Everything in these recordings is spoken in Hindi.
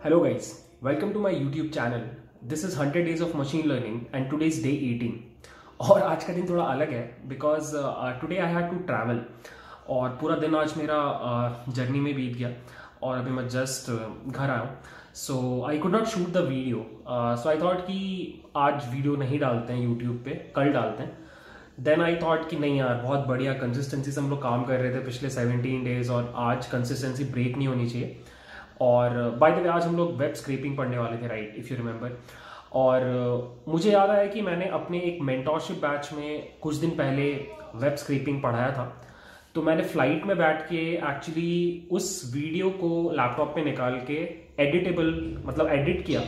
Hello guys, welcome to my YouTube channel. This is 100 days of machine learning and today is day 18. और आज का दिन थोड़ा अलग है because today I had to travel और पूरा दिन आज मेरा जर्नी में बीत गया और अभी मैं जस्ट घर आया हूँ. So I could not shoot the video, so I thought कि आज वीडियो नहीं डालते हैं YouTube पे, कल डालते हैं. देन आई थॉट कि नहीं यार, बहुत बढ़िया कंसिस्टेंसी से हम लोग काम कर रहे थे पिछले 17 डेज और आज कंसिस्टेंसी ब्रेक नहीं होनी चाहिए. और बाय द वे आज हम लोग वेब स्क्रैपिंग पढ़ने वाले थे, राइट, इफ़ यू रिमेंबर. और मुझे याद आया कि मैंने अपने एक मेंटोरशिप बैच में कुछ दिन पहले वेब स्क्रैपिंग पढ़ाया था. तो मैंने फ्लाइट में बैठ के एक्चुअली उस वीडियो को लैपटॉप पे निकाल के एडिटेबल मतलब एडिट किया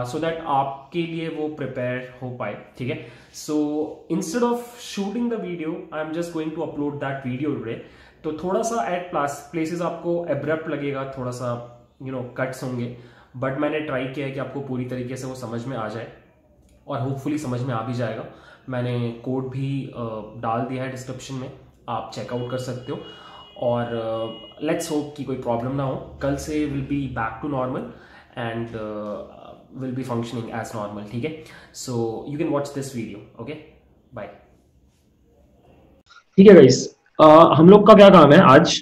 सो दैट आपके लिए वो प्रिपेयर हो पाए. ठीक है, so instead of shooting the video I am just going to upload that video today. तो थोड़ा सा एट प्लेसेस आपको एब्रप्ट लगेगा, थोड़ा सा कट्स होंगे, बट मैंने ट्राई किया है कि आपको पूरी तरीके से वो समझ में आ जाए और होपफुली समझ में आ भी जाएगा. मैंने कोड भी डाल दिया है डिस्क्रिप्शन में, आप चेकआउट कर सकते हो. और लेट्स होप कि कोई प्रॉब्लम ना हो. कल से will be back to normal and will be functioning as normal. ठीक है, so you can watch this video. Okay, bye. ठीक है गाइस, हम लोग का क्या काम है आज.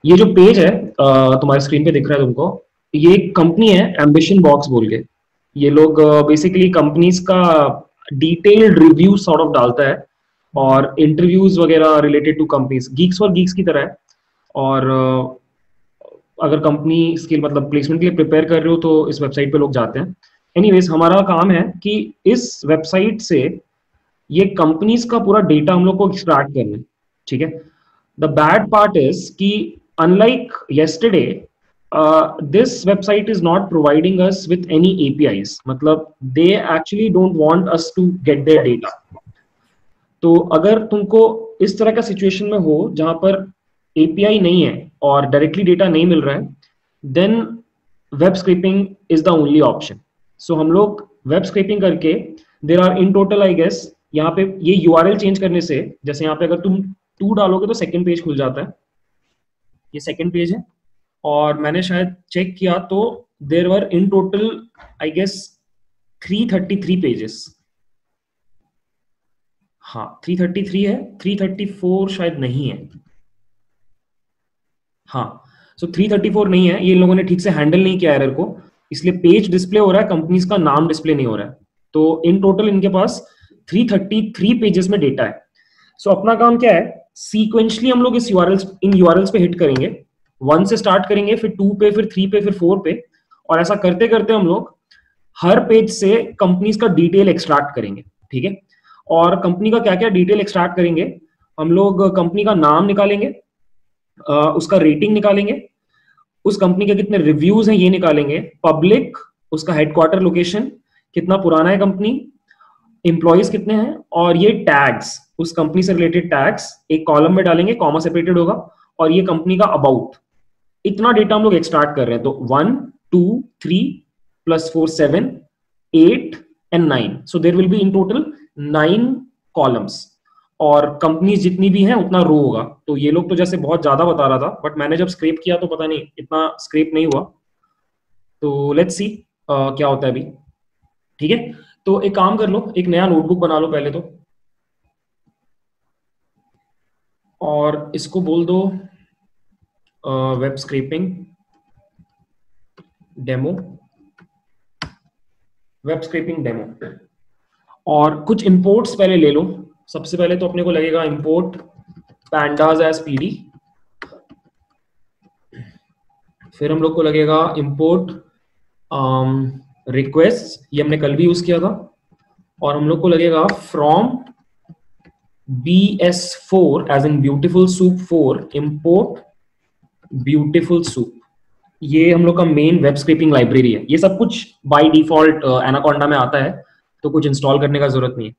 ये जो पेज है तुम्हारे स्क्रीन पे दिख रहा है तुमको, ये एक कंपनी है एम्बिशन बॉक्स बोल के. ये लोग बेसिकली कंपनीज का डिटेल्ड रिव्यू सॉर्ट ऑफ डालता है और इंटरव्यूज वगैरह related to companies, geeks for geeks की तरह है. और अगर कंपनी स्किल मतलब प्लेसमेंट के लिए प्रिपेयर कर रहे हो तो इस वेबसाइट पे लोग जाते हैं. एनीवेज, हमारा काम है कि इस वेबसाइट से ये कंपनीज का पूरा डेटा हम लोग को एक्सट्रैक्ट करना है. ठीक है, द बैड पार्ट इज कि unlike yesterday this website is not providing us with any APIs. मतलब they actually don't want us to get their data. तो अगर तुमको इस तरह का सिचुएशन में हो जहां पर एपीआई नहीं है और डायरेक्टली डेटा नहीं मिल रहा है, then web scraping is the only option. So हम लोग वेब स्क्रैपिंग करके there are in total I guess यहाँ पे ये यूआरएल चेंज करने से, जैसे यहाँ पे अगर तुम 2 डालोगे तो सेकंड पेज खुल जाता है. ये सेकंड पेज है और मैंने शायद चेक किया तो there were in total I guess 333 pages. हाँ, 333 है, 334 शायद नहीं है. हाँ, सो 334 नहीं है. ये लोगों ने ठीक से हैंडल नहीं किया एरर को, इसलिए पेज डिस्प्ले हो रहा है, कंपनीज का नाम डिस्प्ले नहीं हो रहा है. तो इन टोटल इनके पास 333 पेजेस में डेटा है. सो अपना काम क्या है, सीक्वेंशली हम लोग इन यूआरएल्स पे हिट करेंगे. 1 से स्टार्ट करेंगे, फिर 2 पे, फिर 3 पे, फिर 4 पे, और ऐसा करते करते हम लोग हर पेज से कंपनीज का डिटेल एक्सट्रैक्ट करेंगे. ठीक है, और कंपनी का क्या क्या डिटेल एक्सट्रैक्ट करेंगे, हम लोग कंपनी का नाम निकालेंगे, उसका रेटिंग निकालेंगे, उस कंपनी के कितने रिव्यूज हैं ये निकालेंगे, पब्लिक, उसका हेडक्वार्टर लोकेशन, कितना पुराना है कंपनी, एम्प्लॉइज कितने हैं, और ये टैग्स, उस कंपनी से रिलेटेड टैग्स एक कॉलम में डालेंगे, कॉमा सेपरेटेड होगा, और ये कंपनी का अबाउट. इतना डेटा हम लोग एक्सट्रैक्ट कर रहे हैं. तो 1 2 3 + 4 7 8 and 9. So there will be in total 9 columns, और कंपनीज जितनी भी हैं उतना रो होगा. तो ये लोग तो जैसे बहुत ज्यादा बता रहा था, बट मैंने जब स्क्रैप किया तो पता नहीं इतना स्क्रैप नहीं हुआ. तो लेट्स सी क्या होता है अभी. ठीक है, तो एक काम कर लो, एक नया नोटबुक बना लो पहले तो, और इसको बोल दो web scrapping demo, web scrapping demo. और कुछ इंपोर्ट्स पहले ले लो. सबसे पहले तो अपने को लगेगा इंपोर्ट pandas as pd. फिर हम लोग को लगेगा इंपोर्ट रिक्वेस्ट, ये हमने कल भी यूज किया था. और हम लोग को लगेगा from bs4 as in beautiful soup 4 import beautiful soup. ये हम लोग का मेन वेब स्क्रैपिंग लाइब्रेरी है. ये सब कुछ बाय डिफॉल्ट एनाकोंडा में आता है, तो कुछ इंस्टॉल करने का जरूरत नहीं है.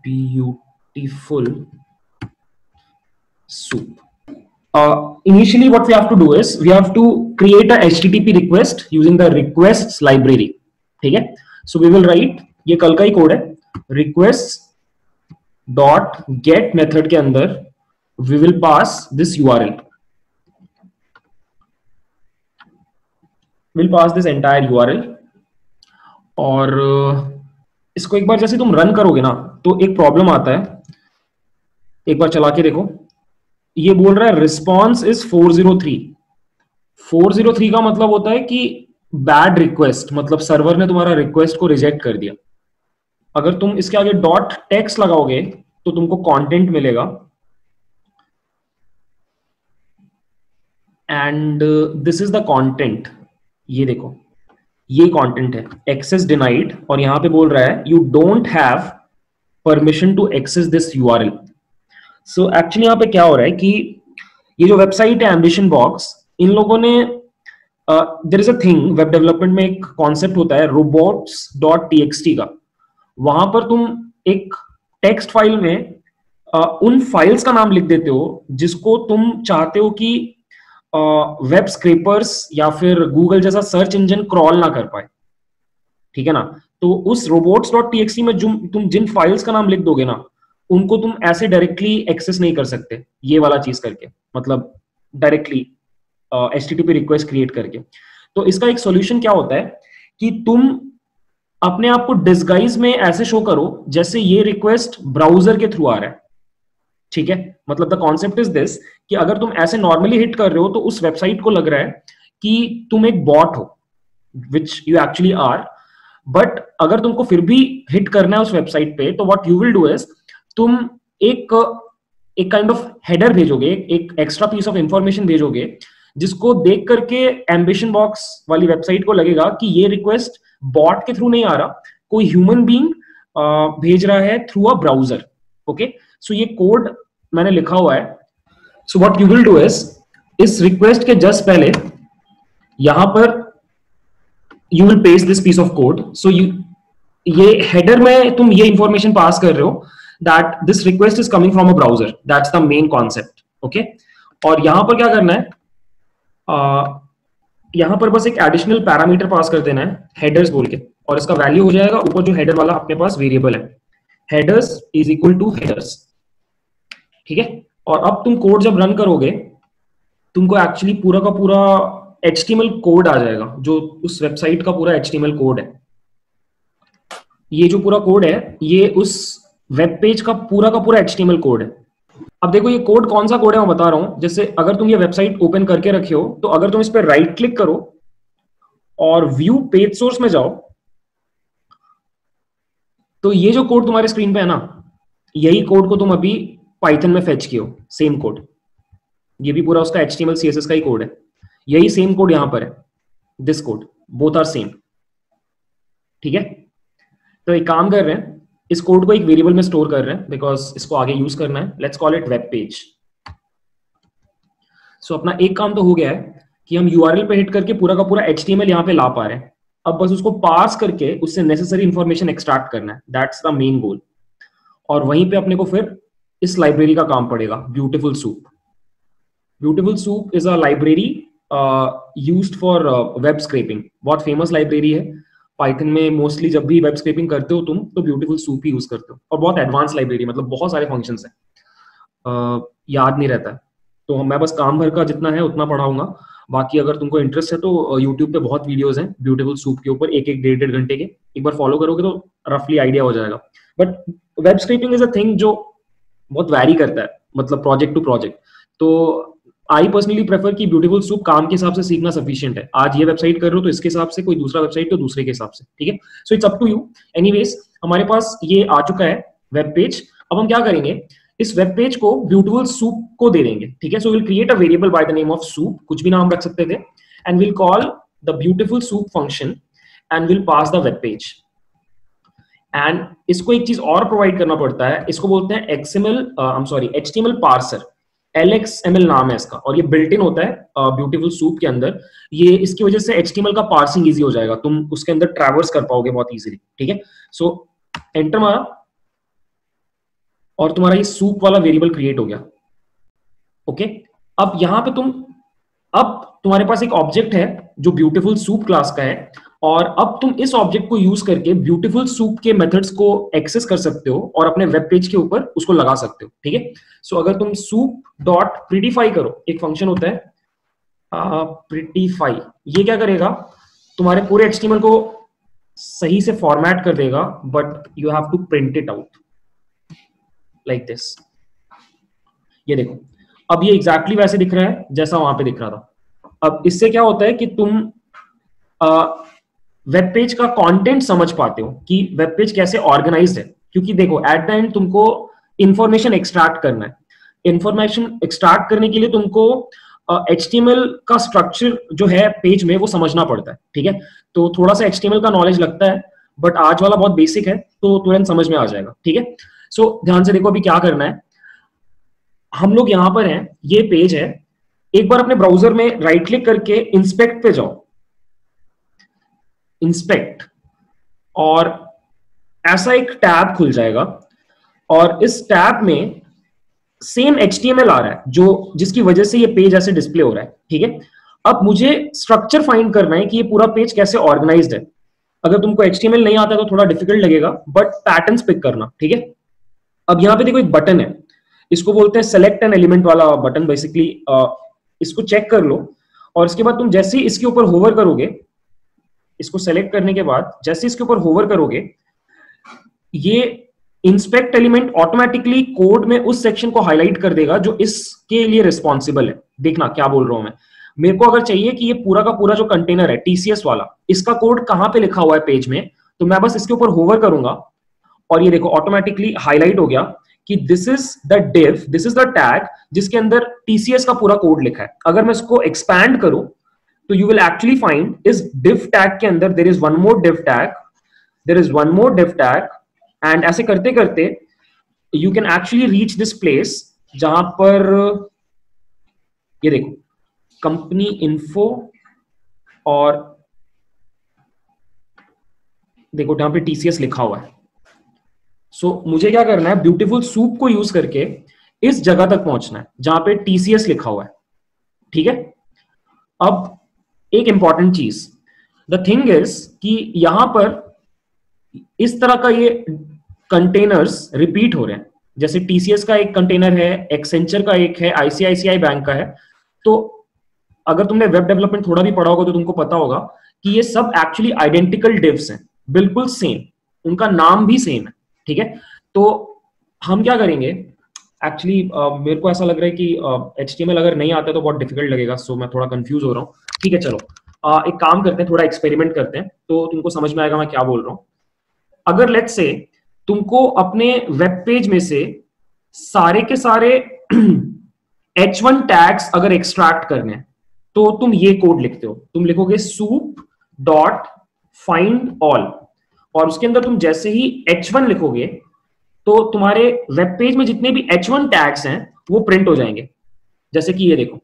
Beautiful soup. Initially what we have to do is we have to create a HTTP request using the requests library. ठीक है, so we will write, ये कल का ही कोड है, requests dot get method के अंदर we will pass this URL. Will pass this entire URL, और इसको एक बार जैसे तुम रन करोगे ना तो एक प्रॉब्लम आता है, एक बार चला के देखो। ये बोल रहा है रिस्पॉन्स इज 403। 403 का मतलब होता है कि बैड रिक्वेस्ट, मतलब सर्वर ने तुम्हारा रिक्वेस्ट को रिजेक्ट कर दिया। अगर तुम इसके आगे डॉट टेक्स्ट लगाओगे तो तुमको कंटेंट मिलेगा, and this is the content. ये देखो, ये कंटेंट है, एक्सेस डिनाइड, और यहां पे बोल रहा है you don't have permission to access this URL. So actually यहां पे क्या हो रहा है कि ये जो वेबसाइट है एम्बिशन बॉक्स, इन लोगों ने there is a thing, web development में एक कॉन्सेप्ट होता है robots.txt का। वहां पर तुम एक टेक्स्ट फाइल में उन फाइल्स का नाम लिख देते हो जिसको तुम चाहते हो कि वेब स्क्रैपर्स या फिर गूगल जैसा सर्च इंजन क्रॉल ना कर पाए, ठीक है ना। तो उस robots.txt में जो तुम जिन फाइल्स का नाम लिख दोगे ना, उनको तुम ऐसे डायरेक्टली एक्सेस नहीं कर सकते, ये वाला चीज करके, मतलब डायरेक्टली HTTP रिक्वेस्ट क्रिएट करके। तो इसका एक सॉल्यूशन क्या होता है कि तुम अपने आप को डिस्गाइज में ऐसे शो करो जैसे ये रिक्वेस्ट ब्राउजर के थ्रू आ रहा है, ठीक है। मतलब द कॉन्सेप्ट इज दिस कि अगर तुम ऐसे नॉर्मली हिट कर रहे हो तो उस वेबसाइट को लग रहा है कि तुम एक बॉट हो, which you actually are. But अगर तुमको फिर भी हिट करना है उस वेबसाइट पे, तो what you will do is तुम एक एक काइंड ऑफ हेडर भेजोगे, एक एक्स्ट्रा पीस ऑफ इंफॉर्मेशन भेजोगे, जिसको देख करके एम्बिशन बॉक्स वाली वेबसाइट को लगेगा कि ये रिक्वेस्ट बॉट के थ्रू नहीं आ रहा, कोई ह्यूमन बीइंग भेज रहा है through a browser. Okay, so ये कोड मैंने लिखा हुआ है। So what you will do is इस रिक्वेस्ट के जस्ट पहले यहां पर you will paste this piece of code. So ये हेडर में तुम ये इंफॉर्मेशन पास कर रहे हो that this request is coming from a browser, that's the main concept. Okay, और यहां पर क्या करना है, यहां पर बस एक एडिशनल पैरामीटर पास कर देना है हेडर्स बोल के, और इसका वैल्यू हो जाएगा ऊपर जो हेडर वाला अपने पास वेरिएबल है, headers is equal to headers, ठीक है। और अब तुम कोड जब रन करोगे तुमको एक्चुअली पूरा का पूरा HTML कोड आ जाएगा, जो उस वेबसाइट का पूरा HTML कोड है। ये जो पूरा कोड है ये उस वेब पेज का पूरा HTML कोड है। अब देखो ये कोड कौन सा कोड है मैं बता रहा हूं। जैसे अगर तुम ये वेबसाइट ओपन करके रखे हो तो अगर तुम इस पर राइट क्लिक करो और व्यू पेज सोर्स में जाओ, तो ये जो कोड तुम्हारे स्क्रीन पे है ना, यही कोड को तुम अभी पाइथन में फेच किए हो, सेम कोड। ये भी पूरा उसका HTML CSS का ही कोड है, यही सेम कोड यहां पर है, this code, both are same, ठीक है। तो एक काम कर रहे हैं, इस कोड को एक वेरिएबल में स्टोर कर रहे हैं बिकॉज इसको आगे यूज करना है। Let's call it web page. So अपना एक काम तो हो गया है कि हम यूआरएल पे हिट करके पूरा का पूरा HTML यहाँ पे ला पा रहे हैं। अब बस उसको पार्स करके उससे नेसेसरी इंफॉर्मेशन एक्सट्रैक्ट करना है, दैट्स द मेन गोल। और वहीं पे अपने को फिर इस लाइब्रेरी का काम पड़ेगा, beautiful soup. Beautiful soup is a library used for web scrapping, बहुत फेमस लाइब्रेरी है। पाइथन में मोस्टली जब भी वेब स्क्रैपिंग करते हो तुम तो ब्यूटीफुल सूप ही यूज करते हो, और बहुत एडवांस लाइब्रेरी, मतलब बहुत सारे फंक्शंस हैं, याद नहीं रहता है। तो मैं बस काम भर का जितना है उतना पढ़ाऊंगा, बाकी अगर तुमको इंटरेस्ट है तो यूट्यूब पे बहुत वीडियोस हैं ब्यूटीफुल सूप के ऊपर, एक एक डेढ़ घंटे के, एक बार फॉलो करोगे तो रफली आइडिया हो जाएगा। But web scraping is a thing जो बहुत वैरी करता है, मतलब प्रोजेक्ट टू प्रोजेक्ट। तो आई पर्सनली प्रेफर कि ब्यूटीफुल सूप काम के हिसाब से सीखना सफिशिएंट है। आज ये वेबसाइट कर रहे हो तो इसके हिसाब से, कोई दूसरा वेबसाइट तो दूसरे के हिसाब से, ठीक है। So it's up to you. Anyways हमारे पास ये आ चुका है वेब पेज। अब हम क्या करेंगे, इस वेब पेज को ब्यूटीफुल सूप को दे देंगे, ठीक है। So will create a variable bye the name of soup, कुछ भी नाम रख सकते थे, and will call the beautiful soup function and will pass the web page. And इसको एक चीज और प्रोवाइड करना पड़ता है, इसको बोलते हैं HTML पार्सर, LXML नाम है इसका, और ये बिल्ट इन होता है ब्यूटीफुल सूप के अंदर। ये इसकी वजह से HTML का पार्सिंग इजी हो जाएगा, तुम उसके अंदर ट्रैवर्स कर पाओगे बहुत इजीली, ठीक है। सो एंटर मारा और तुम्हारा ये सूप वाला वेरिएबल क्रिएट हो गया। ओके, अब यहां पे अब तुम्हारे पास एक ऑब्जेक्ट है जो ब्यूटीफुल सूप क्लास का है, और अब तुम इस ऑब्जेक्ट को यूज करके ब्यूटीफुल सूप के मेथड्स को एक्सेस कर सकते हो और अपने वेब पेज के ऊपर उसको लगा सकते हो, ठीक है। सो अगर तुम सूप डॉट प्रिटीफाई करो, एक फंक्शन होता है प्रिटीफाई, ये क्या करेगा, तुम्हारे पूरे एचटीएमएल को सही से फॉर्मेट कर देगा, but you have to print it out like this. ये देखो, अब ये एग्जैक्टली वैसे दिख रहा है जैसा वहां पे दिख रहा था। अब इससे क्या होता है कि तुम वेब पेज का कंटेंट समझ पाते हो कि वेब पेज कैसे ऑर्गेनाइज्ड है, क्योंकि देखो एट द एंड तुमको इंफॉर्मेशन एक्सट्रैक्ट करना है। इंफॉर्मेशन एक्सट्रैक्ट करने के लिए तुमको HTML का स्ट्रक्चर जो है पेज में वो समझना पड़ता है, ठीक है। तो थोड़ा सा HTML का नॉलेज लगता है, बट आज वाला बहुत बेसिक है तो तुरंत समझ में आ जाएगा, ठीक है। सो ध्यान से देखो अभी क्या करना है। हम लोग यहां पर हैं, ये पेज है। एक बार अपने ब्राउजर में राइट क्लिक करके इंस्पेक्ट पे जाओ, इंस्पेक्ट, और ऐसा एक टैब खुल जाएगा और इस टैब में सेम HTML आ रहा है जो जिसकी वजह से ये पेज ऐसे डिस्प्ले हो रहा है, ठीक है। अब मुझे स्ट्रक्चर फाइंड करना है कि ये पूरा पेज कैसे ऑर्गेनाइज्ड है। अगर तुमको HTML नहीं आता तो थोड़ा डिफिकल्ट लगेगा, बट पैटर्न्स पिक करना, ठीक है। अब यहाँ पे देखो एक बटन है, इसको बोलते हैं सेलेक्ट एन एलिमेंट वाला बटन। बेसिकली इसको चेक कर लो और इसके बाद तुम जैसे ही इसके ऊपर होवर करोगे, इसको सेलेक्ट करने के बाद जैसे इसके ऊपर होवर करोगे, ये इंस्पेक्ट एलिमेंट ऑटोमेटिकली कोड में उस सेक्शन को हाईलाइट कर देगा जो इसके लिए रिस्पॉन्सिबल है। देखना क्या बोल रहा हूं मैं। मेरे को अगर चाहिए कि ये पूरा का पूरा जो कंटेनर है TCS वाला, इसका कोड कहां पे लिखा हुआ है पेज में, तो मैं बस इसके ऊपर होवर करूंगा और ये देखो ऑटोमेटिकली हाईलाइट हो गया कि this is the div, this is the tag जिसके अंदर TCS का पूरा कोड लिखा है। अगर मैं इसको एक्सपैंड करूं तो यू विल एक्चुअली फाइंड इस डिव टैग के अंदर there is one more div tag, there is one more div tag, and ऐसे करते करते you can actually reach this place जहां पर ये देखो कंपनी इन्फो, और देखो जहां पे TCS लिखा हुआ है। सो मुझे क्या करना है, ब्यूटीफुल सूप को यूज करके इस जगह तक पहुंचना है जहां पे TCS लिखा हुआ है, ठीक है। अब एक इंपॉर्टेंट चीज, द थिंग इज कि यहां पर इस तरह का ये कंटेनर्स रिपीट हो रहे हैं। जैसे TCS का एक कंटेनर है, एक्सेंचर का एक है, ICICI बैंक का है। तो अगर तुमने वेब डेवलपमेंट थोड़ा भी पढ़ा होगा तो तुमको पता होगा कि ये सब एक्चुअली आइडेंटिकल डिव्स हैं, बिल्कुल सेम, उनका नाम भी सेम है, ठीक है। तो हम क्या करेंगे, एक्चुअली मेरे को ऐसा लग रहा है कि HTML अगर नहीं आता तो बहुत डिफिकल्ट लगेगा, सो मैं थोड़ा कंफ्यूज हो रहा हूँ। ठीक है, चलो एक काम करते हैं, थोड़ा एक्सपेरिमेंट करते हैं तो तुमको समझ में आएगा मैं क्या बोल रहा हूँ। अगर लेट्स से तुमको अपने वेब पेज में से सारे के सारे H1 टैग्स अगर एक्सट्रैक्ट करने हैं तो तुम ये कोड लिखते हो, तुम लिखोगे soup डॉट फाइंड ऑल, और उसके अंदर तुम जैसे ही H1 लिखोगे तो तुम्हारे वेब पेज में जितने भी H1 टैग्स हैं वो प्रिंट हो जाएंगे। जैसे कि ये देखो,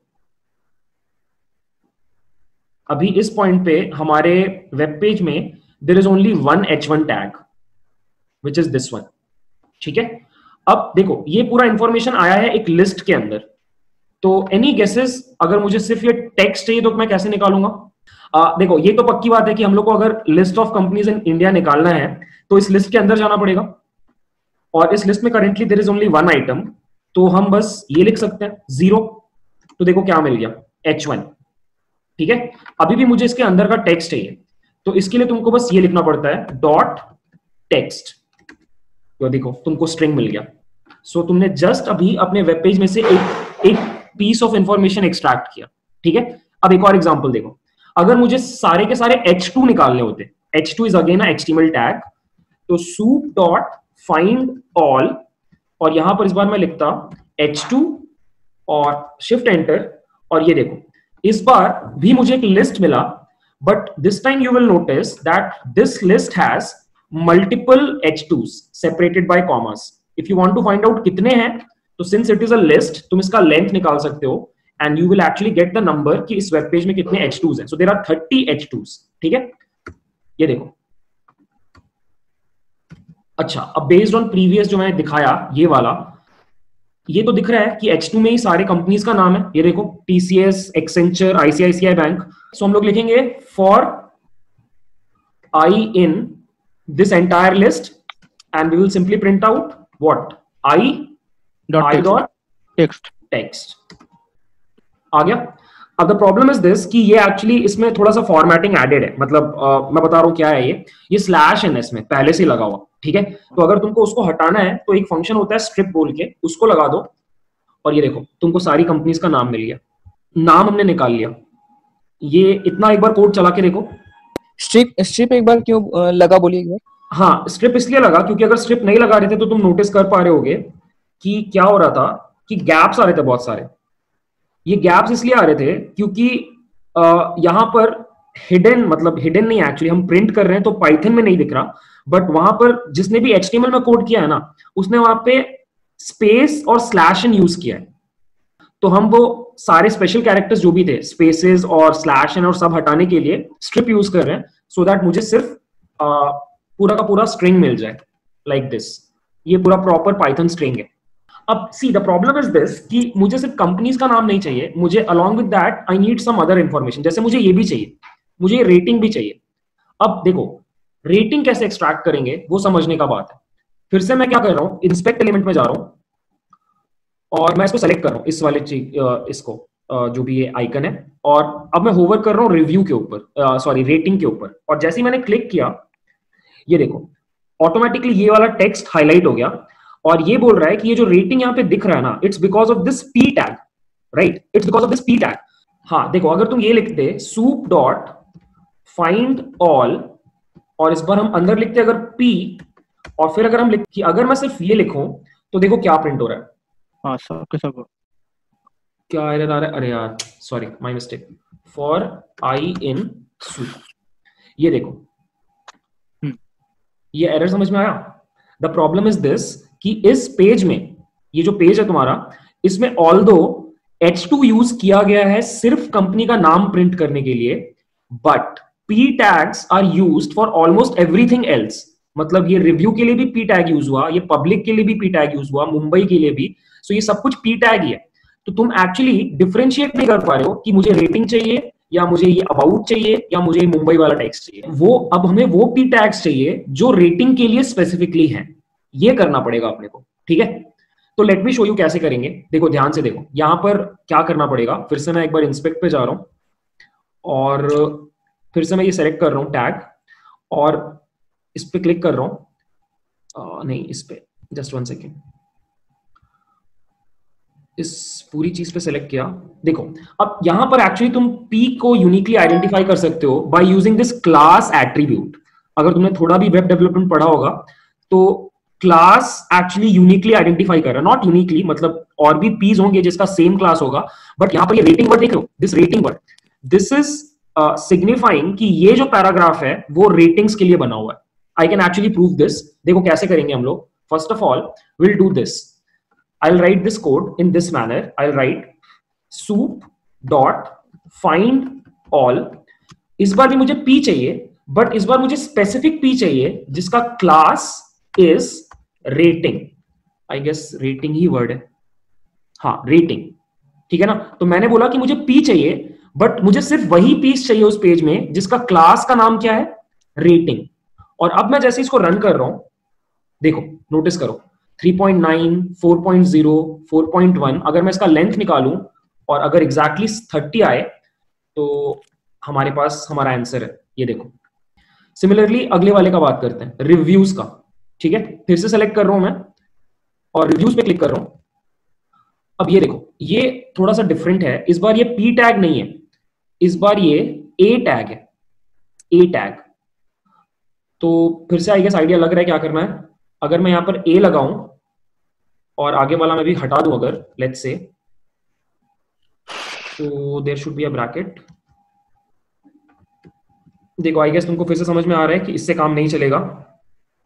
अभी इस पॉइंट पे हमारे वेब पेज में there is only one H1 tag which is this one, ठीक है। अब देखो ये पूरा इंफॉर्मेशन आया है एक लिस्ट के अंदर, तो एनी गेसेस अगर मुझे सिर्फ ये टेक्स्ट चाहिए तो मैं कैसे निकालूंगा? देखो ये तो पक्की बात है कि हम लोग को अगर list of companies in India निकालना है तो इस लिस्ट के अंदर जाना पड़ेगा, और इस लिस्ट में currently there is only one item, तो हम बस ये लिख सकते हैं 0। तो देखो क्या मिल गया, H1, ठीक है। अभी भी मुझे इसके अंदर का टेक्स्ट चाहिए, तो इसके लिए तुमको बस ये लिखना पड़ता है डॉट टेक्स्ट, तो देखो तुमको स्ट्रिंग मिल गया। सो तुमने जस्ट अभी अपने वेब पेज में से एक पीस ऑफ इंफॉर्मेशन एक्सट्रैक्ट किया, ठीक है। अब एक और एग्जांपल देखो, अगर मुझे सारे के सारे H2 निकालने होते, H2 is again HTML tag, तो soup डॉट फाइंड ऑल, और यहां पर इस बार मैं लिखता H2 और शिफ्ट एंटर, और ये देखो इस बार भी मुझे एक लिस्ट मिला, but this time you will notice that this list has multiple H2s separated by commas. If you want to find out कितने हैं, तो since it is a list, तुम इसका लेंथ निकाल सकते हो and you will actually get the number कि इस वेब पेज में कितने H2s हैं. So there are 30 H2s. ठीक है, ये देखो। अच्छा, अब बेस्ड ऑन प्रीवियस जो मैंने दिखाया ये वाला, ये तो दिख रहा है कि H2 में ही सारे कंपनीज का नाम है। ये देखो TCS, Accenture, ICICI बैंक। सो हम लोग लिखेंगे for I in this entire list and we will simply print out what I dot text आ गया। अब द प्रॉब्लम इज दिस कि ये एक्चुअली इसमें थोड़ा सा फॉर्मेटिंग एडेड है, मतलब मैं बता रहा हूँ क्या है ये स्लैश है ना इसमें पहले से लगा हुआ, ठीक है। तो अगर तुमको उसको हटाना है तो एक फंक्शन होता है स्ट्रिप बोल के, उसको लगा दो और ये देखो तुमको सारी कंपनीज का नाम मिल गया, नाम हमने निकाल लिया। ये इतना एक बार कोड चला के देखो। स्ट्रिप स्ट्रिप एक बार क्यों लगा, बोलिए एक बार। हाँ, स्ट्रिप इसलिए लगा क्योंकि अगर स्ट्रिप नहीं लगा रहे थे तो तुम नोटिस कर पा रहे होगे कि क्या हो रहा था, कि गैप्स आ रहे थे बहुत सारे। ये गैप्स इसलिए आ रहे थे क्योंकि यहां पर हिडन, मतलब हिडन नहीं, एक्चुअली हम प्रिंट कर रहे हैं तो पाइथन में नहीं दिख रहा, बट वहां पर जिसने भी एचटीएमएल में कोड किया है ना, उसने वहां पे स्पेस और स्लैश एन यूज किया है। तो हम वो सारे स्पेशल कैरेक्टर्स जो भी थे, स्पेसेस और स्लैश एन और सब हटाने के लिए स्ट्रिप यूज कर रहे हैं, सो दैट मुझे सिर्फ पूरा का पूरा स्ट्रिंग मिल जाए, लाइक दिस। ये पूरा प्रॉपर पाइथन स्ट्रिंग है। अब see the problem is this कि मुझे सिर्फ कंपनीज का नाम नहीं चाहिए, मुझे along with that I need some other information. जैसे मुझे ये भी चाहिए, मुझे रेटिंग भी चाहिए। अब देखो, रेटिंग कैसे एक्सट्रैक्ट करेंगे वो समझने का बात है। फिर से मैं क्या कर रहा हूं, इंस्पेक्ट एलिमेंट में जा रहा हूं और मैं इसको सेलेक्ट कर रहा हूं, इस वाले चीज इसको जो भी ये आइकन है, और अब मैं होवर कर रहा हूं रिव्यू के ऊपर, सॉरी रेटिंग के ऊपर। और जैसे ही मैंने क्लिक किया, ये देखो ऑटोमेटिकली ये वाला टेक्स्ट हाईलाइट हो गया और ये बोल रहा है कि ये जो रेटिंग यहाँ पे दिख रहा है ना, it's because of this P tag, right, it's because of this P tag. हाँ देखो, अगर तुम ये लिखते सूप डॉट फाइंड ऑल, और इस बार हम अंदर लिखते अगर पी, और फिर अगर हम लिख कि अगर मैं सिर्फ ये लिखूं तो देखो क्या प्रिंट हो रहा है। हाँ, सबके सब। क्या एरर आ रहा है, अरे यार sorry my mistake, for I in soup. ये देखो, ये एरर समझ में आया। द प्रॉब्लम इज दिस कि इस पेज में, ये जो पेज है तुम्हारा, इसमें ऑल्दो H2 यूज किया गया है सिर्फ कंपनी का नाम प्रिंट करने के लिए, but P tags are used for almost everything else. मतलब ये रिव्यू के लिए भी P टैग यूज हुआ, ये पब्लिक के लिए भी P टैग यूज हुआ, मुंबई के लिए भी। सो ये सब कुछ P टैग ही है। तो तुम एक्चुअली डिफरेंशिएट नहीं कर पा रहे हो कि मुझे रेटिंग चाहिए या मुझे ये अबाउट चाहिए या मुझे ये मुंबई वाला टेक्स्ट चाहिए। वो अब हमें वो पी टैग्स चाहिए जो रेटिंग के लिए स्पेसिफिकली है। ये करना पड़ेगा अपने को, ठीक है। तो लेट मी शो यू कैसे करेंगे। देखो ध्यान से देखो, यहां पर क्या करना पड़ेगा। फिर से मैं एक बार इंस्पेक्ट पे जा रहा हूं और फिर से मैं ये सेलेक्ट कर रहा हूं टैग, और इस पे क्लिक कर रहा हूं, नहीं इस पे, जस्ट वन सेकेंड, इस पूरी चीज पे सेलेक्ट किया। देखो अब यहां पर एक्चुअली तुम पी को यूनिकली आइडेंटिफाई कर सकते हो by using this class attribute. अगर तुमने थोड़ा भी वेब डेवलपमेंट पढ़ा होगा तो क्लास एक्चुअली यूनिकली आइडेंटिफाई कर रहा है, नॉट यूनिकली, मतलब और भी पीस होंगे जिसका सेम क्लास होगा, बट यहां पर ये रेटिंग वर्ड देख रहे हो, this rating word, this is signifying कि ये जो पैराग्राफ है वो रेटिंग्स के लिए बना हुआ है। I can actually prove this. देखो कैसे करेंगे हम लोग। First of all will do this, I'll write this code in this manner. I'll write soup dot find all. इस बार भी मुझे p चाहिए, बट इस बार मुझे स्पेसिफिक p चाहिए जिसका class is rating. I guess rating ही वर्ड है, हाँ रेटिंग, ठीक है ना। तो मैंने बोला कि मुझे p चाहिए, बट मुझे सिर्फ वही पीस चाहिए उस पेज में जिसका क्लास का नाम क्या है, रेटिंग। और अब मैं जैसे इसको रन कर रहा हूं, देखो नोटिस करो 3.9, 4.0, 4.1, अगर मैं इसका लेंथ निकालूं और अगर एग्जैक्टली 30 आए तो हमारे पास हमारा आंसर है। ये देखो। सिमिलरली अगले वाले का बात करते हैं, रिव्यूज का, ठीक है। फिर से सेलेक्ट कर रहा हूं मैं और रिव्यूज पे क्लिक कर रहा हूं। अब ये देखो, ये थोड़ा सा डिफरेंट है, इस बार ये पी टैग नहीं है, इस बार ये ए टैग है, ए टैग। तो फिर से आई गेस आइडिया लग रहा है क्या करना है। अगर मैं यहां पर ए लगाऊं और आगे वाला मैं भी हटा दूं, अगर लेट्स से, तो there should be a bracket. देखो आई गेस तुमको फिर से समझ में आ रहा है कि इससे काम नहीं चलेगा,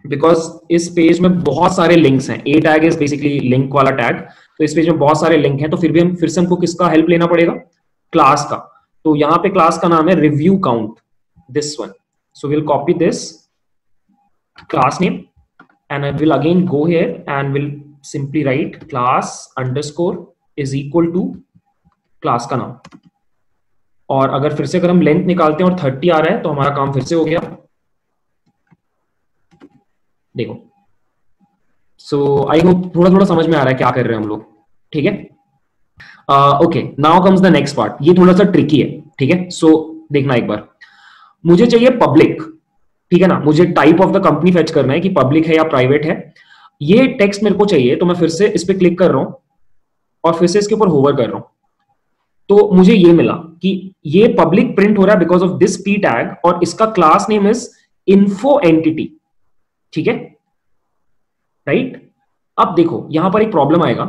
बिकॉज इस पेज में बहुत सारे लिंक्स हैं। ए टैग इज बेसिकली लिंक वाला टैग, तो इस पेज में बहुत सारे लिंक हैं। तो फिर से हमको किसका हेल्प लेना पड़ेगा, क्लास का। तो यहाँ पे क्लास का नाम है review count, this one. So will copy this class name and I will again go here and will simply write class underscore is equal to class का नाम। और अगर फिर से अगर हम लेंथ निकालते हैं और 30 आ रहा है तो हमारा काम फिर से हो गया। देखो, सो आई होप थोड़ा थोड़ा समझ में आ रहा है क्या कर रहे हैं हम लोग, ठीक है। Okay, now comes the next part. ये थोड़ा सा ट्रिकी है, ठीक है। सो देखना एक बार, मुझे चाहिए पब्लिक, ठीक है ना। मुझे type of the company fetch करना है कि पब्लिक है या प्राइवेट है। ये टेक्स्ट मेरे को चाहिए, तो मैं फिर से इस पर क्लिक कर रहा हूं और फिर से इसके ऊपर होवर कर रहा हूं। तो मुझे ये मिला कि ये पब्लिक प्रिंट हो रहा है because of this P tag, और इसका class name is info entity, ठीक है, राइट। अब देखो यहां पर एक प्रॉब्लम आएगा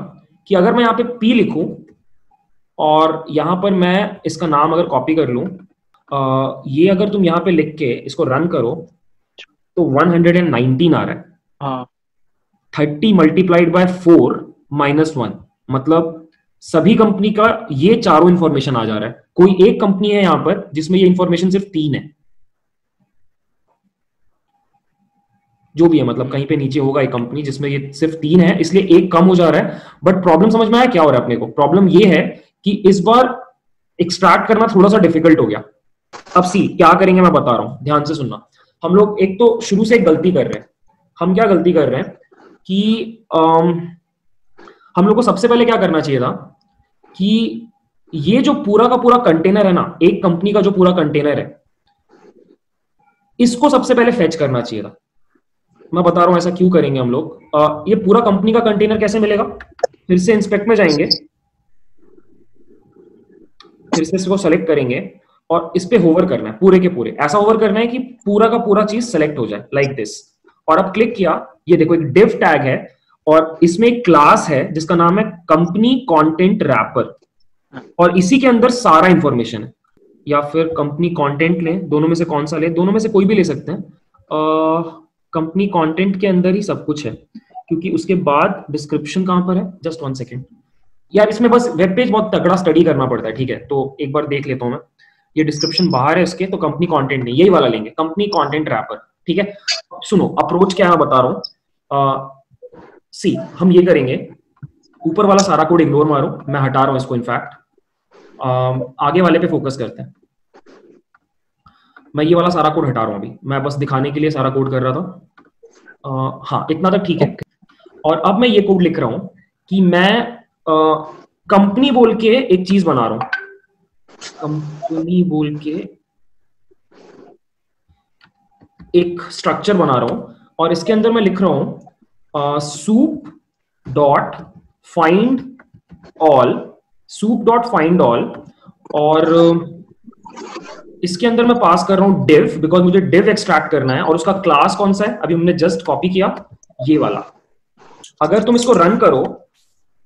कि अगर मैं यहां पे पी लिखूं और यहां पर मैं इसका नाम अगर कॉपी कर लूं, ये अगर तुम यहां पे लिख के इसको रन करो तो 119 आ रहा है। हाँ 30 मल्टीप्लाइड बाय 4 माइनस 1, मतलब सभी कंपनी का ये चारों इंफॉर्मेशन आ जा रहा है। कोई एक कंपनी है यहां पर जिसमें ये इंफॉर्मेशन सिर्फ 3 है, जो भी है, मतलब कहीं पे नीचे होगा एक कंपनी जिसमें ये सिर्फ 3 है, इसलिए एक कम हो जा रहा है। बट प्रॉब्लम समझ में आया क्या हो रहा है अपने को? प्रॉब्लम ये है कि इस बार एक्सट्रैक्ट करना थोड़ा सा डिफिकल्ट हो गया। अब सी क्या करेंगे मैं बता रहा हूं, ध्यान से सुनना। हम लोग एक तो शुरू से एक गलती कर रहे हैं। हम क्या गलती कर रहे हैं कि हम लोग को सबसे पहले क्या करना चाहिए था कि ये जो पूरा का पूरा कंटेनर है ना, एक कंपनी का जो पूरा कंटेनर है, इसको सबसे पहले फेच करना चाहिए था। मैं बता रहा हूं ऐसा क्यों करेंगे हम लोग। ये पूरा कंपनी का कंटेनर कैसे मिलेगा? फिर से इंस्पेक्ट में जाएंगे, फिर से इसको सेलेक्ट करेंगे और इस पे होवर करना है, पूरे के पूरे ऐसा होवर करना है कि पूरा का पूरा चीज सेलेक्ट हो जाए लाइक दिस। और अब क्लिक किया, ये देखो एक डिव टैग है और इसमें एक क्लास है जिसका नाम है कंपनी कंटेंट रैपर, और इसी के अंदर सारा इंफॉर्मेशन है। या फिर कंपनी कंटेंट लें, दोनों में से कौन सा लें? दोनों में से कोई भी ले सकते हैं। कंपनी कंटेंट के अंदर ही सब कुछ है, क्योंकि उसके बाद डिस्क्रिप्शन कहां पर है? जस्ट 1 सेकेंड यार, इसमें बस वेब पेज बहुत तगड़ा स्टडी करना पड़ता है, ठीक है, तो एक बार देख लेता हूं मैं। ये डिस्क्रिप्शन बाहर है इसके, तो कंपनी कंटेंट नहीं, यही वाला लेंगे, कंपनी कंटेंट रैपर, ठीक है। सुनो अप्रोच क्या है मैं बता रहा हूं। सी हम ये करेंगे, ऊपर वाला सारा कोड इग्नोर मारो, मैं हटा रहा हूं इसको। इनफैक्ट आगे वाले पे फोकस करते हैं। मैं ये वाला सारा कोड हटा रहा हूं अभी, मैं बस दिखाने के लिए सारा कोड कर रहा था। हाँ इतना तक ठीक है। और अब मैं ये कोड लिख रहा हूं कि मैं कंपनी बोल के एक चीज बना रहा हूं, कंपनी बोल के एक स्ट्रक्चर बना रहा हूं, और इसके अंदर मैं लिख रहा हूं soup dot find all, soup dot find all, और इसके अंदर मैं पास कर रहा हूं div, बिकॉज मुझे div एक्सट्रैक्ट करना है। और उसका क्लास कौन सा है? अभी हमने जस्ट कॉपी किया, ये वाला। अगर तुम इसको रन करो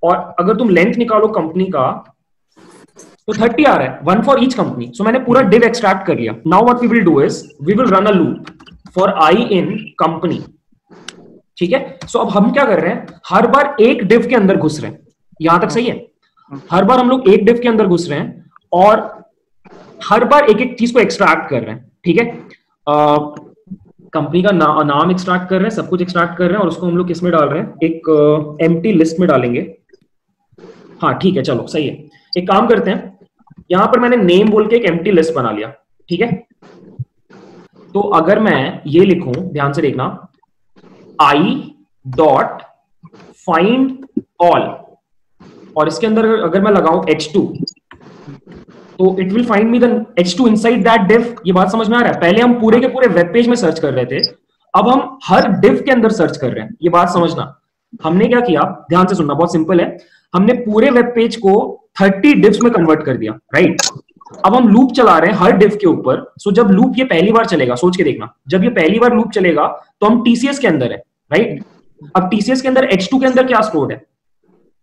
और अगर तुम लेंथ निकालो कंपनी का, तो 30 आ रहा है, 1 फॉर ईच कंपनी। सो मैंने पूरा div एक्सट्रैक्ट कर लिया। Now what we will do is we will run a loop for I in company, ठीक है। सो अब हम क्या कर रहे हैं, हर बार एक div के अंदर घुस रहे हैं। यहां तक सही है? हर बार हम लोग एक div के अंदर घुस रहे हैं और हर बार एक एक चीज को एक्सट्रैक्ट कर रहे हैं, ठीक है। कंपनी का नाम एक्सट्रैक्ट कर रहे हैं, सब कुछ एक्सट्रैक्ट कर रहे हैं, और उसको हम लोग किस में डाल रहे हैं? एक एम्प्टी लिस्ट में डालेंगे। हाँ ठीक है, चलो सही है। एक काम करते हैं, यहां पर मैंने नेम बोल के एक एम्प्टी लिस्ट बना लिया, ठीक है। तो अगर मैं ये लिखूं, ध्यान से देखना, आई डॉट फाइंड ऑल, और इसके अंदर अगर मैं लगाऊं h2, तो it will find me the h2 inside that div। ये बात समझ में आ रहा है? पहले हम पूरे के पूरे वेब पेज में सर्च कर रहे थे, अब हम हर div के अंदर सर्च कर रहे हैं। ये बात समझना। हमने क्या किया, ध्यान से सुनना, बहुत सिंपल है। हमने पूरे वेब पेज को 30 divs में कन्वर्ट कर दिया, राइट। अब हम लूप चला रहे हैं हर div के ऊपर। सो जब लूप ये पहली बार चलेगा, सोच के देखना, जब ये पहली बार लूप चलेगा तो हम TCS के अंदर है, राइट। अब TCS के अंदर h2 के अंदर क्या स्टोर्ड है?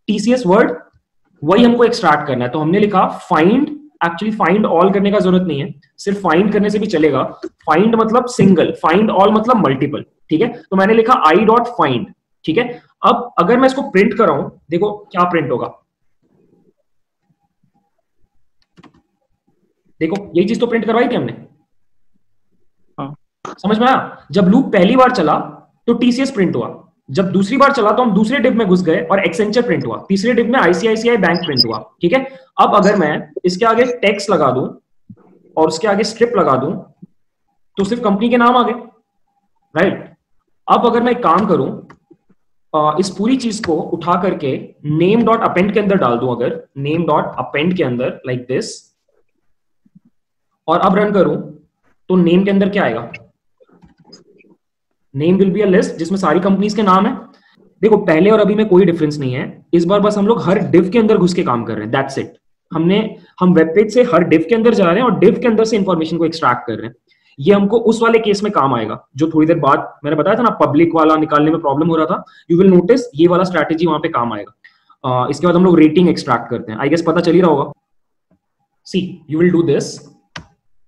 TCS वर्ड, वही हमको एक्सट्रैक्ट करना है। तो हमने लिखा फाइंड, एक्चुअली फाइंड ऑल करने का जरूरत नहीं है, सिर्फ फाइंड करने से भी चलेगा। फाइंड मतलब सिंगल, फाइंड ऑल मतलब मल्टीपल, ठीक है। तो मैंने लिखा आई डॉट फाइंड, ठीक है। अब अगर मैं इसको प्रिंट कर रहा हूं, देखो क्या प्रिंट होगा। देखो यही चीज तो प्रिंट करवाई थी हमने, हाँ समझ में आया? जब लूप पहली बार चला तो TCS प्रिंट हुआ, जब दूसरी बार चला तो हम दूसरे डिव में घुस गए और एक्सेंचर प्रिंट हुआ, तीसरे डिव में ICICI बैंक प्रिंट हुआ, ठीक है। अब अगर मैं इसके आगे टेक्स्ट लगा दूं और उसके आगे स्ट्रिप लगा दूं, तो सिर्फ कंपनी के नाम आ गए, राइट। अब अगर मैं एक काम करूं, इस पूरी चीज को उठा करके नेम डॉट अपेंड के अंदर डाल दूं, अगर नेम डॉट अपेंड के अंदर लाइक दिस, और अब रन करूं तो नेम के अंदर क्या आएगा? Name will be a list जिसमें सारी कंपनीज के नाम है। देखो पहले और अभी में कोई डिफरेंस नहीं है, इस बार बस हम लोग हर डिव के अंदर घुस के काम कर रहे हैं, दैट्स इट। हम वेब पेज से हर डिव के अंदर जा रहे हैं और डिव के अंदर से इंफॉर्मेशन को एक्सट्रैक्ट कर रहे हैं। ये हमको उस वाले केस में काम आएगा जो थोड़ी देर बाद मैंने बताया था ना, पब्लिक वाला निकालने में प्रॉब्लम हो रहा था। यू विल नोटिस ये वाला स्ट्रैटेजी वहां पे काम आएगा। इसके बाद हम लोग रेटिंग एक्सट्रैक्ट करते हैं, आई गेस पता चल ही रहा होगा। See you will do this,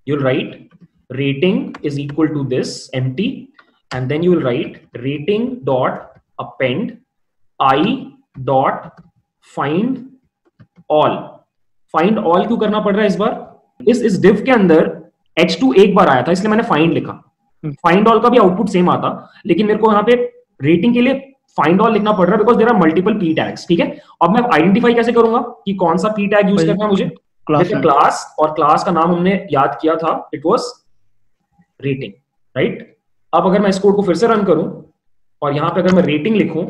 you will write rating is equal to this empty, and then you will write rating dot append I dot find all। find all क्यों करना पड़ रहा है इस बार? इस div के अंदर h2 एक बार आया था इसलिए मैंने find लिखा। find all का भी आउटपुट सेम आता, लेकिन मेरे को यहाँ पे रेटिंग के लिए find all लिखना पड़ रहा है because there are multiple p tags। ठीक है, अब मैं आइडेंटिफाई कैसे करूंगा कि कौन सा p tag यूज करना है मुझे? क्लास, और क्लास का नाम हमने याद किया था, इट वाज रेटिंग, राइट। अब अगर मैं इस कोड को फिर से रन करूं और यहां पे अगर मैं रेटिंग लिखूं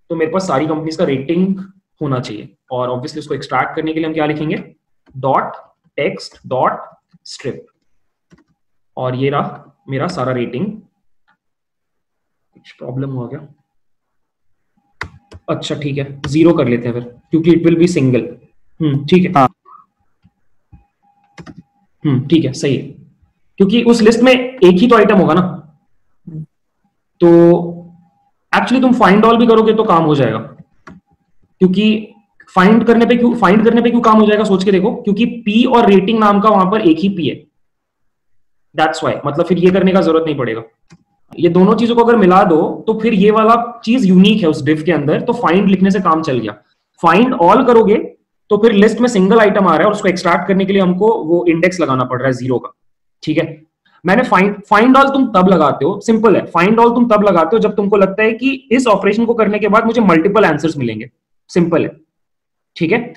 तो मेरे पास सारी कंपनीज का रेटिंग होना चाहिए, और ऑब्वियसली उसको एक्सट्रैक्ट करने के लिए हम क्या लिखेंगे? डॉट टेक्स्ट डॉट स्ट्रिप, और ये रहा मेरा सारा रेटिंग। कुछ प्रॉब्लम हुआ क्या? अच्छा ठीक है, 0 कर लेते हैं फिर क्योंकि इट विल बी सिंगल। ठीक है, ठीक है, सही है, क्योंकि उस लिस्ट में एक ही तो आइटम होगा ना। तो एक्चुअली तुम फाइंड ऑल भी करोगे तो काम हो जाएगा, क्योंकि फाइंड करने पे क्यों काम हो जाएगा सोच के देखो, क्योंकि पी और रेटिंग नाम का वहां पर एक ही पी है, दैट्स व्हाई। मतलब फिर ये करने का जरूरत नहीं पड़ेगा। ये दोनों चीजों को अगर मिला दो तो फिर ये वाला चीज यूनिक है उस डिव के अंदर, तो फाइंड लिखने से काम चल गया। फाइंड ऑल करोगे तो फिर लिस्ट में सिंगल आइटम आ रहा है और उसको एक्सट्रैक्ट करने के लिए हमको वो इंडेक्स लगाना पड़ रहा है 0 का। ठीक है, मैंने फाइंड ऑल तुम तब लगाते हो, सिंपल है, फाइंड ऑल तुम तब लगाते हो जब तुमको लगता है कि इस ऑपरेशन को करने के बाद मुझे मल्टीपल आंसर्स मिलेंगे, सिंपल है। ठीक है,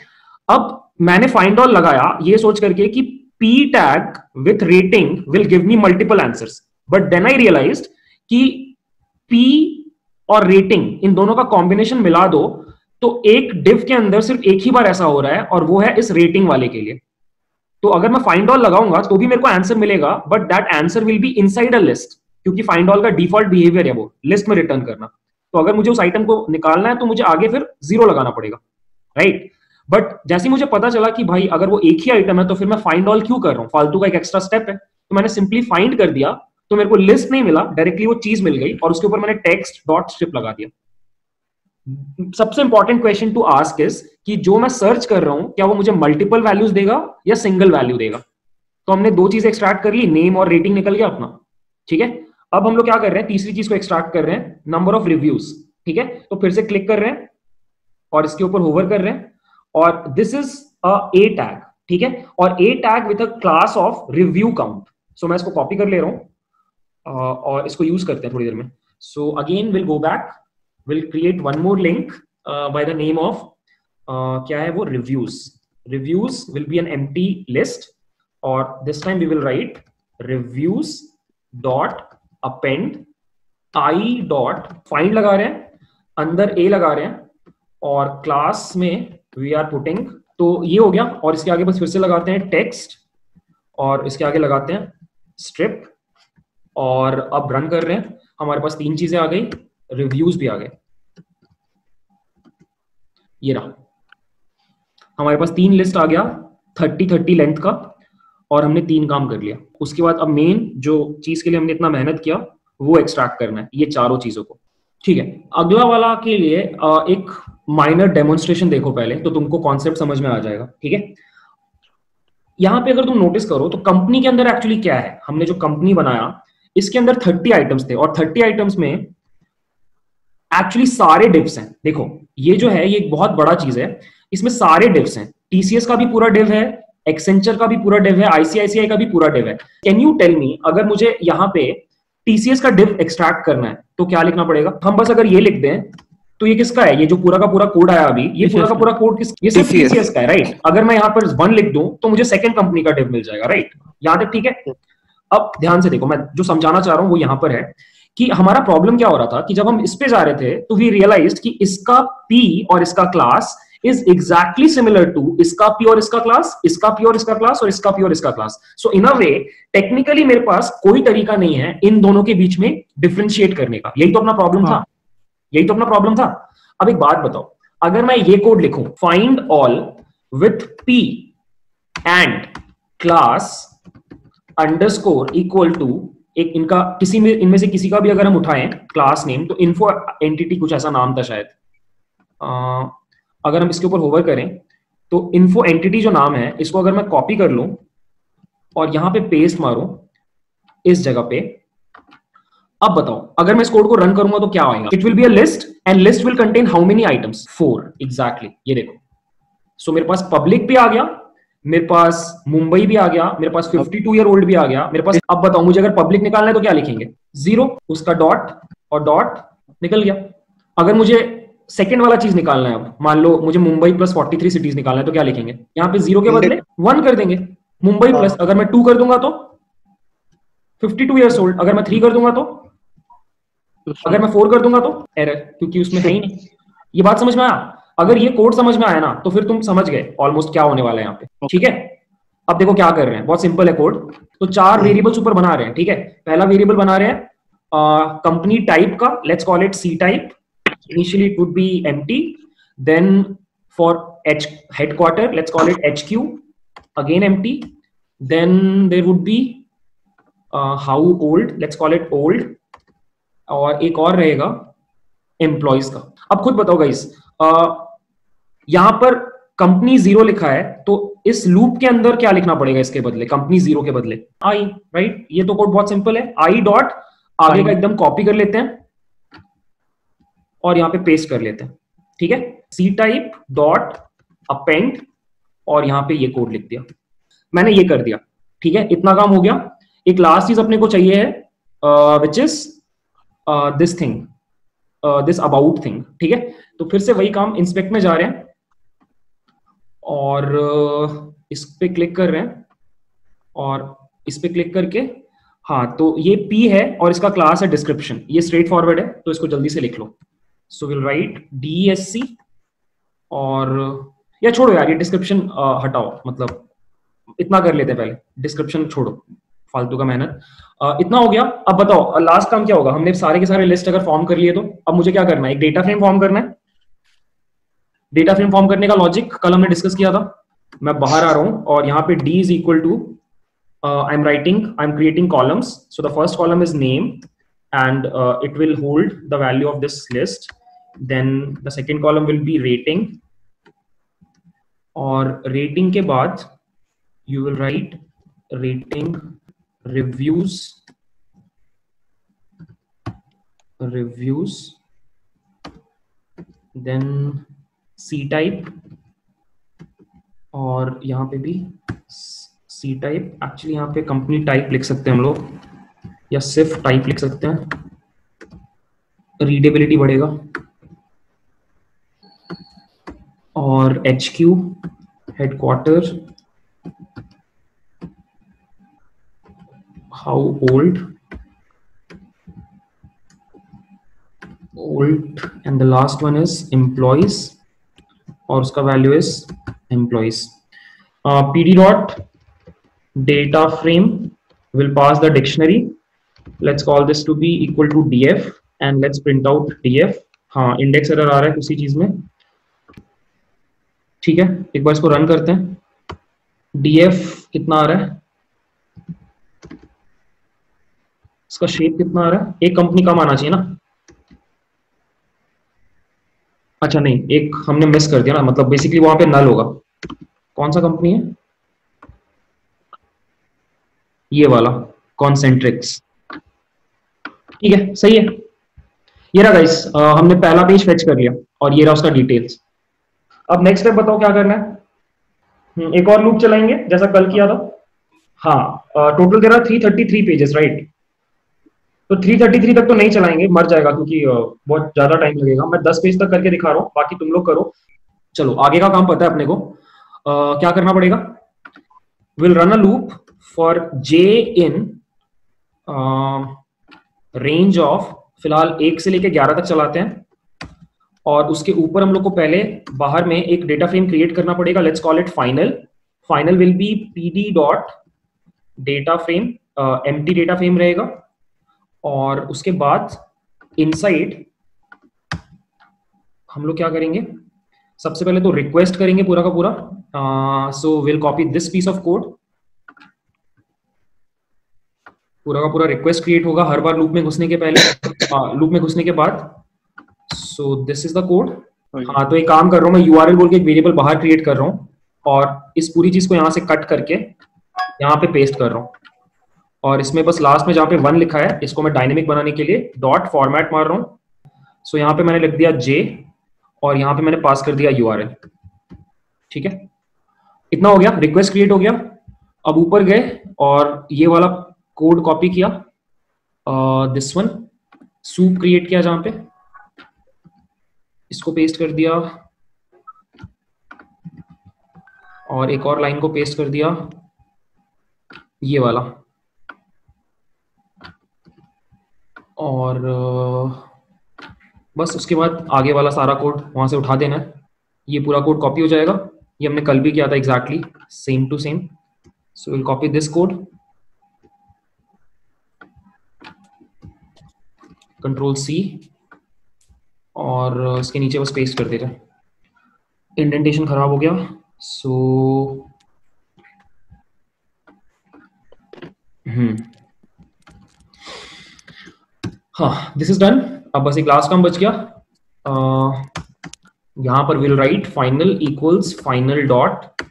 अब मैंने फाइंड ऑल लगाया ये सोच करके कि p tag with rating will give me multiple answers, but then I realized कि p और rating इन दोनों का कॉम्बिनेशन मिला दो तो एक div के अंदर सिर्फ एक ही बार ऐसा हो रहा है, और वो है इस रेटिंग वाले के लिए। तो अगर मैं फाइंड ऑल लगाऊंगा तो भी मेरे को आंसर मिलेगा, but that answer will be inside a list, क्योंकि फाइंड ऑल का डिफॉल्ट बिहेवियर है वो लिस्ट में रिटर्न करना। तो अगर मुझे उस आइटम को निकालना है तो मुझे आगे फिर 0 लगाना पड़ेगा, राइट। बट जैसे ही मुझे पता चला कि भाई अगर वो एक ही आइटम है तो फिर मैं फाइंड ऑल क्यों कर रहा हूँ, फालतू का एक एक्स्ट्रा स्टेप है, तो मैंने सिंपली फाइंड कर दिया, तो मेरे को लिस्ट नहीं मिला, डायरेक्टली वो चीज मिल गई, और उसके ऊपर मैंने टेक्स्ट डॉट स्ट्रिप लगा दिया। सबसे important question to ask is कि जो मैं सर्च कर रहा हूं क्या वो मुझे मल्टीपल वैल्यूज देगा या सिंगल वैल्यू देगा। तो हमने दो चीजें एक्सट्रैक्ट कर ली, नेम और रेटिंग निकल गया अपना। ठीक है, अब हम लोग क्या कर रहे हैं, तीसरी चीज को एक्सट्रैक्ट कर रहे हैं, नंबर ऑफ रिव्यूज। ठीक है, तो फिर से क्लिक कर रहे हैं और इसके ऊपर होवर कर रहे हैं, और this is a A tag. ठीक है, और A tag with a class of review count. So मैं इसको कॉपी कर ले रहा हूं और इसको यूज करते हैं थोड़ी देर में। So again will go back, will create one more link by the name of क्या है वो, reviews. Reviews will be an empty list, और this time we will write reviews dot append i dot find लगा रहे हैं, अंदर ए लगा रहे हैं, और क्लास में वी आर पुटिंग, तो ये हो गया। और इसके आगे बस फिर से लगाते हैं टेक्स्ट, और इसके आगे लगाते हैं स्ट्रिप, और अब रन कर रहे हैं। हमारे पास तीन चीजें आ गई, रिव्यूज भी आ गए, ये रहा हमारे पास तीन लिस्ट आ गया 30 लेंथ का, और हमने तीन काम कर लिया। उसके बाद अब मेन जो चीज के लिए हमने इतना मेहनत किया वो एक्सट्रैक्ट करना है, ये चारों चीजों को। ठीक है, अगला वाला के लिए एक माइनर डेमोन्स्ट्रेशन देखो पहले, तो तुमको कॉन्सेप्ट समझ में आ जाएगा। ठीक है, यहां पे अगर तुम नोटिस करो तो कंपनी के अंदर एक्चुअली क्या है, हमने जो कंपनी बनाया इसके अंदर 30 आइटम्स थे, और 30 आइटम्स में एक्चुअली सारे डिव्स हैं। देखो ये जो है ये एक बहुत बड़ा चीज है, इसमें सारे डिव्स हैं, टीसीएस का भी पूरा डिव है, एक्सेंचर का भी पूरा डिव है, आईसीआईसीआई का भी पूरा डिव है। कैन यू टेल मी, अगर मुझे यहाँ पे टीसीएस का डिव एक्सट्रैक्ट करना है तो क्या लिखना पड़ेगा? हम बस अगर ये लिख दें तो ये किसका है, ये जो पूरा का पूरा कोड आया अभी, ये पूरा का पूरा कोड ये सिर्फ टीसीएस का है, राइट। अगर मैं यहाँ पर 1 लिख दूं तो मुझे सेकंड कंपनी का डिव मिल जाएगा, राइट। यहां तक ठीक है। अब ध्यान से देखो, मैं जो समझाना चाह रहा हूं वो यहां पर है कि हमारा प्रॉब्लम क्या हो रहा था कि जब हम इस पे जा रहे थे तो वी रियलाइज्ड कि इसका पी और इसका class is exactly similar to इसका पी और इसका क्लास, इसका पी और इसका क्लास और इसका पी और इसका क्लास. सो इन अ वे टेक्निकली मेरे पास कोई तरीका नहीं है इन दोनों के बीच में डिफरेंशिएट करने का. यही तो अपना प्रॉब्लम था, यही तो अपना प्रॉब्लम था. अब एक बात बताओ, अगर मैं ये कोड लिखूं, find all with P and class underscore equal to एक इनका किसी में इनमें से किसी का भी अगर हम उठाएं क्लास नेम, तो इन्फो एंटिटी कुछ ऐसा नाम था शायद. अगर हम इसके ऊपर होवर करें तो इन्फो एंटिटी जो नाम है इसको अगर मैं कॉपी कर लूं और यहां पे पेस्ट मारूं इस जगह पे, अब बताओ अगर मैं इस कोड को रन करूंगा तो क्या आएगा. It will be a list and list will contain how many items, 4 exactly. ये देखो, सो मेरे पास पब्लिक भी आ गया, मेरे पास मुंबई भी आ गया, मेरे पास 52 ईयर ओल्ड भी आ गया मेरे पास. अब बताओ मुझे अगर पब्लिक निकालना है तो क्या लिखेंगे, 0, उसका डॉट और डॉट निकल गया. अगर मुझे सेकंड वाला चीज निकालना है, अब मान लो मुझे मुंबई प्लस 43 सिटीज निकालना है तो क्या लिखेंगे, यहाँ पे 0 के बदले 1 कर देंगे. मुंबई प्लस अगर मैं 2 कर दूंगा तो 52 ईयर्स ओल्ड, अगर मैं 3 कर दूंगा तो, अगर मैं 4 कर दूंगा तो एरर, क्योंकि उसमें है ही नहीं. ये बात समझ में आया. अगर ये कोड समझ में आया ना तो फिर तुम समझ गए ऑलमोस्ट क्या होने वाला है यहाँ पे. ठीक है, अब देखो क्या कर रहे हैं, बहुत सिंपल है कोड. तो 4 वेरिएबल्स ऊपर बना रहे हैं. ठीक है, पहला वेरिएबल बना रहे हैं कंपनी टाइप का, let's call it C type. Initially it would be empty, then for H headquarter let's call it HQ, again empty, then there would be how old, let's call it old, और एक और रहेगा एम्प्लॉइज का. अब खुद बताओ गाइस, यहां पर कंपनी 0 लिखा है तो इस लूप के अंदर क्या लिखना पड़ेगा इसके बदले, कंपनी 0 के बदले आई, राइट. ये तो कोड बहुत सिंपल है. आई डॉट आगे का एकदम कॉपी कर लेते हैं और यहां पे पेस्ट कर लेते हैं. ठीक है, सी टाइप डॉट अपेंड और यहां पे ये कोड लिख दिया. मैंने ये कर दिया. ठीक है, इतना काम हो गया. एक लास्ट चीज अपने को चाहिए है विच is this thing, this about thing. ठीक है, तो फिर से वही काम, इंस्पेक्ट में जा रहे हैं और इस पे क्लिक कर रहे हैं और इस पे क्लिक करके, हाँ तो ये P है और इसका क्लास है डिस्क्रिप्शन. ये स्ट्रेट फॉरवर्ड है तो इसको जल्दी से लिख लो. सो विल राइट DESC, और या छोड़ो यार ये डिस्क्रिप्शन हटाओ, मतलब इतना कर लेते हैं पहले, डिस्क्रिप्शन छोड़ो, फालतू का मेहनत. इतना हो गया. अब बताओ लास्ट काम क्या होगा. हमने सारे के सारे लिस्ट अगर फॉर्म कर लिए तो अब मुझे क्या करना है, एक डेटा फ्रेम फॉर्म करना है. डेटा फ्रेम फॉर्म करने का लॉजिक कल हमने डिस्कस किया था. मैं बाहर आ रहा हूं और यहाँ पे D is equal to I am creating columns. So the first column is name and it will hold the value of this list. Then the second column will be rating, और rating के बाद you will write rating reviews, then C type, और यहाँ पे भी C type. एक्चुअली यहाँ पे कंपनी टाइप लिख सकते हैं हम लोग या सिर्फ टाइप लिख सकते हैं, रीडेबिलिटी बढ़ेगा. और HQ headquarter, how old and the last one is employees और उसका value is employees. PD dot data frame will pass the dictionary. Let's call this to be equal to DF and let's print out DF. हाँ इंडेक्स एरर आ रहा है किसी चीज में. ठीक है, एक बार इसको रन करते हैं. DF कितना आ रहा है, इसका शेप कितना आ रहा है, एक कंपनी कम आना चाहिए ना. अच्छा नहीं, एक हमने मिस कर दिया ना, मतलब बेसिकली वहां पे नल होगा. कौन सा कंपनी है ये वाला, कॉन्सेंट्रिक्स. ठीक है, सही है. ये रहा गाइस, हमने पहला पेज फेच कर लिया और ये रहा उसका डिटेल्स. अब नेक्स्ट स्टेप बताओ क्या करना है. एक और लूप चलाएंगे जैसा कल किया था. हाँ, टोटल तेरा 333 पेजेस, राइट. तो 333 तक तो नहीं चलाएंगे, मर जाएगा क्योंकि बहुत ज्यादा टाइम लगेगा. मैं 10 पेज तक करके दिखा रहा हूँ, बाकी तुम लोग करो. चलो आगे का काम पता है अपने को. क्या करना पड़ेगा, will run a loop for j in range of, फिलहाल 1 से लेके 11 तक चलाते हैं, और उसके ऊपर हम लोग को पहले बाहर में एक डेटा फ्रेम क्रिएट करना पड़ेगा. Let's call it final. Final will be pd dot data frame, empty data frame रहेगा. और उसके बाद इनसाइड हम लोग क्या करेंगे, सबसे पहले तो रिक्वेस्ट करेंगे पूरा का पूरा. So will copy this piece of code. पूरा का पूरा रिक्वेस्ट क्रिएट होगा हर बार लूप में घुसने के पहले, लूप में घुसने के बाद. So this is the code. हाँ, तो एक काम कर रहा हूँ मैं, यूआरएल बोल के एक वेरिएबल बाहर क्रिएट कर रहा हूँ और इस पूरी चीज को यहाँ से कट करके यहाँ पे पेस्ट कर रहा हूँ. और इसमें बस लास्ट में जहाँ पे 1 लिखा है, इसको मैं डायनेमिक बनाने के लिए डॉट फॉर्मेट मार रहा हूँ. सो यहाँ पे मैंने लिख दिया j और यहाँ पे मैंने पास कर दिया यूआरएल. ठीक है, इतना हो गया, रिक्वेस्ट क्रिएट हो गया. अब ऊपर गए और ये वाला कोड कॉपी किया, दिस वन सूप क्रिएट किया जहां पे, इसको पेस्ट कर दिया और एक और लाइन को पेस्ट कर दिया ये वाला. और बस उसके बाद आगे वाला सारा कोड वहां से उठा देना है. ये पूरा कोड कॉपी हो जाएगा. ये हमने कल भी किया था exactly same to same. So will copy this code, control C, और इसके नीचे बस पेस्ट कर देते. इंडेंटेशन खराब हो गया. सो हाँ, दिस इज डन. अब बस एक लास्ट काम बच गया. यहां पर will write final equals final dot,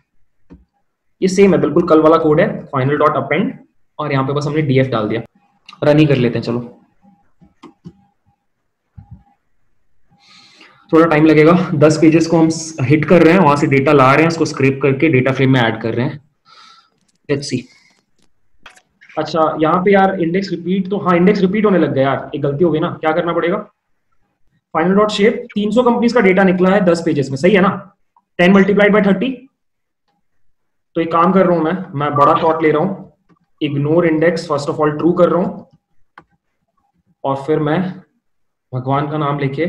ये सेम है बिल्कुल कल वाला कोड है, फाइनल डॉट अपेंड, और यहाँ पे बस हमने df डाल दिया. रन ही कर लेते हैं. चलो, थोड़ा टाइम लगेगा. 10 पेजेस को हम हिट कर रहे हैं, वहां से डेटा ला रहे हैं, उसको स्क्रैप करके डेटा फ्रेम में ऐड कर रहे हैं. Let's see. अच्छा, यहाँ पे यार इंडेक्स रिपीट, तो हाँ इंडेक्स रिपीट होने लग गया यार, एक गलती हो गई ना. क्या करना पड़ेगा, फाइनल डॉट शेप, 300 कंपनीज का डेटा निकला है 10 पेजेस में, सही है ना. 10 मल्टीप्लाइड बाय 30. तो एक काम कर रहा हूं मैं बड़ा शॉट ले रहा हूं, ignore index, first of all true कर रहा हूं, और फिर मैं भगवान का नाम लेके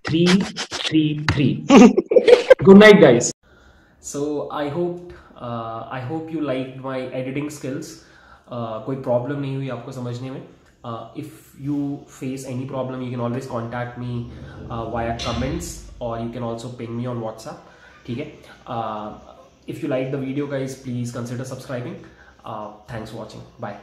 333. Good night guys. So I hope you liked my editing skills. कोई प्रॉब्लम नहीं हुई आपको समझने में. If you face any problem, you can always contact me via comments, or you can also ping me on WhatsApp. ठीक है. If you like the video guys, please consider subscribing. Thanks for watching. Bye.